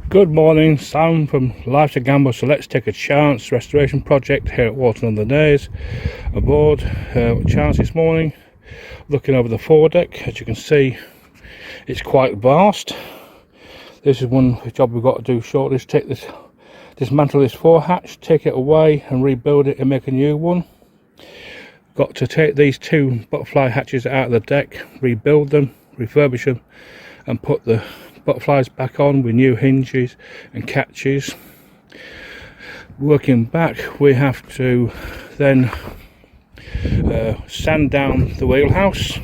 Good morning, Sam from Life's a Gamble, so let's take a chance restoration project here at Walton-on-the-Naze. Aboard chance this morning, looking over the foredeck. As you can see, it's quite vast. This is one job we've got to do shortly, is take this, dismantle this forehatch, take it away and rebuild it and make a new one. Got to take these two butterfly hatches out of the deck, rebuild them, refurbish them and put the butterflies back on with new hinges and catches. Working back, we have to then sand down the wheelhouse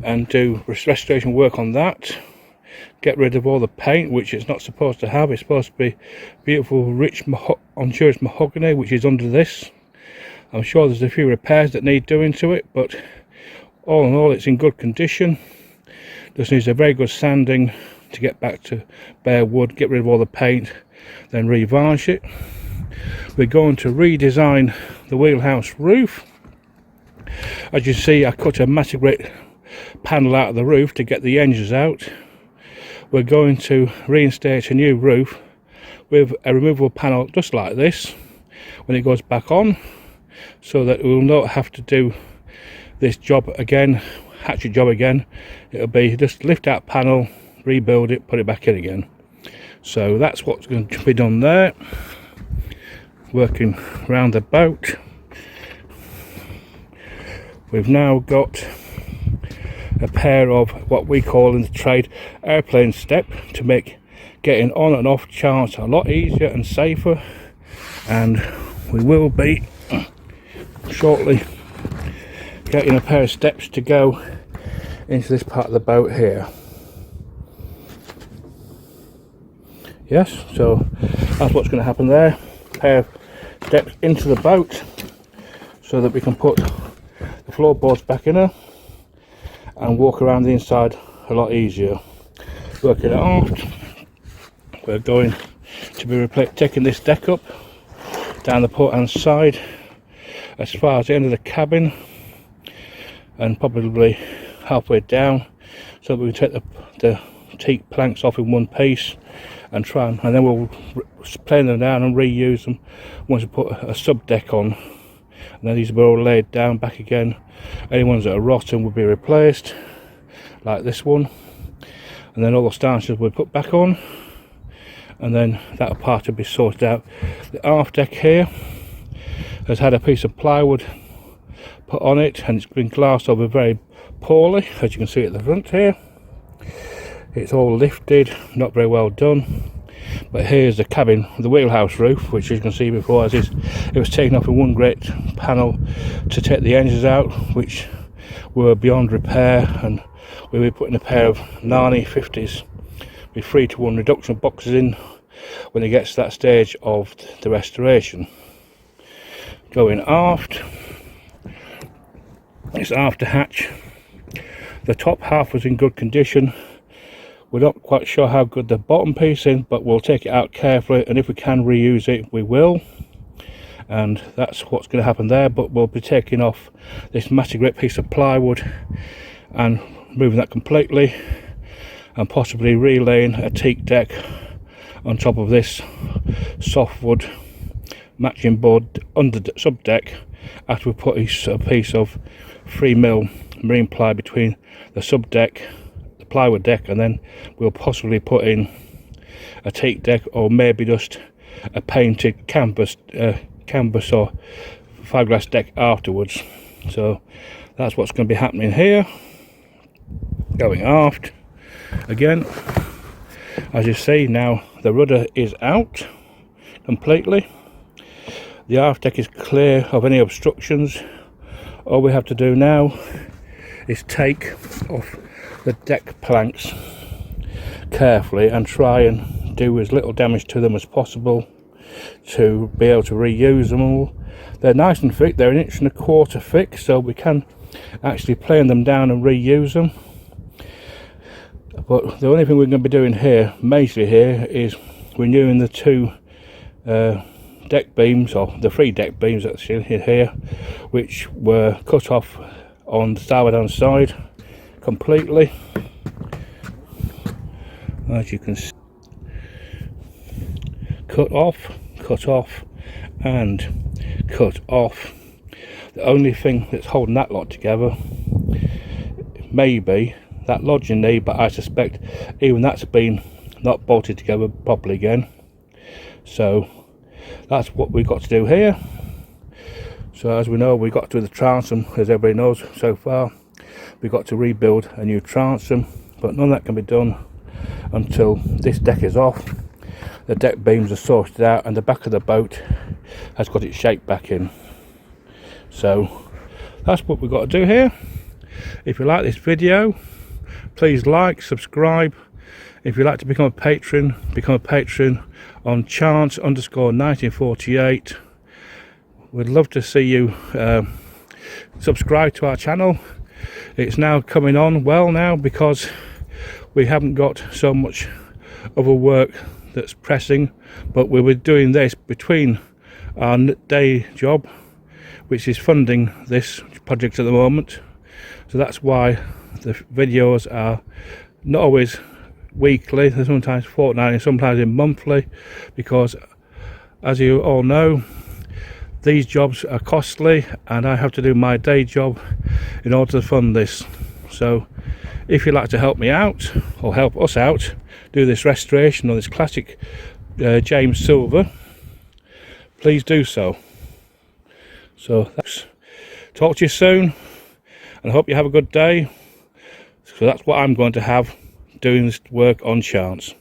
and do restoration work on that. Get rid of all the paint, which it's not supposed to have. It's supposed to be beautiful rich Honduras mahogany, which is under this. I'm sure there's a few repairs that need doing to it, but all in all it's in good condition. Just needs a very good sanding to get back to bare wood, get rid of all the paint, then revarnish it. We're going to redesign the wheelhouse roof. As you see, I cut a massive great panel out of the roof to get the engines out. We're going to reinstate a new roof with a removable panel just like this when it goes back on, so that we'll not have to do this job again, hatchet job again. It'll be just lift out panel, rebuild it, put it back in again. So that's what's going to be done there. Working around the boat, we've now got a pair of what we call in the trade airplane step to make getting on and off charts a lot easier and safer, and we will be shortly getting a pair of steps to go into this part of the boat here. Yes, so that's what's going to happen there. A pair of steps into the boat so that we can put the floorboards back in her and walk around the inside a lot easier. Working it aft, we're going to be taking this deck up down the port hand side as far as the end of the cabin and probably halfway down, so we can take the teak planks off in one piece and then we'll plane them down and reuse them once we put a sub deck on. And then these will be all laid down back again. Any ones that are rotten will be replaced, like this one, and then all the stanchions will be put back on, and then that part will be sorted out. The aft deck here has had a piece of plywood put on it and it's been glassed over very poorly, as you can see at the front here. It's all lifted, not very well done. But here's the cabin, the wheelhouse roof, which you can see before, as it was taken off in one great panel to take the engines out, which were beyond repair, and we'll be putting a pair of Narni 50s with 3-to-1 reduction boxes in when it gets to that stage of the restoration. Going aft, it's after hatch. The top half was in good condition. We're not quite sure how good the bottom piece is, but we'll take it out carefully, and if we can reuse it we will, and that's what's going to happen there. But we'll be taking off this massive great piece of plywood and moving that completely, and possibly relaying a teak deck on top of this softwood matching board under the sub deck, after we put a piece of 3mm marine ply between the sub deck, the plywood deck, and then we'll possibly put in a teak deck, or maybe just a painted canvas or fiberglass deck afterwards. So that's what's going to be happening here. Going aft again, as you see now, the rudder is out completely. The aft deck is clear of any obstructions. All we have to do now is take off the deck planks carefully and try and do as little damage to them as possible to be able to reuse them all. They're nice and thick, they're 1.25 inches thick, so we can actually plane them down and reuse them. But the only thing we're going to be doing here, majorly here, is renewing the two deck beams, or the 3 deck beams that's here, which were cut off on the starboard hand side completely, as you can see. cut off, and cut off. The only thing that's holding that lot together may be that lodging knee, but I suspect even that's been not bolted together properly again. So that's what we've got to do here. So as we know, we got to the transom, as everybody knows so far. We've got to rebuild a new transom, but none of that can be done until this deck is off, the deck beams are sorted out, and the back of the boat has got its shape back in. So that's what we've got to do here. If you like this video, please like, subscribe. If you'd like to become a patron on chance_1948. We'd love to see you subscribe to our channel. It's now coming on well now, because we haven't got so much other work that's pressing, but we were doing this between our day job, which is funding this project at the moment. So that's why the videos are not always weekly, they're sometimes fortnightly, sometimes in monthly, because as you all know, these jobs are costly and I have to do my day job in order to fund this. So if you'd like to help me out, or help us out, do this restoration of this classic James Silver, please do so. So thanks. Talk to you soon, and I hope you have a good day. So that's what I'm going to have doing this work on Chance.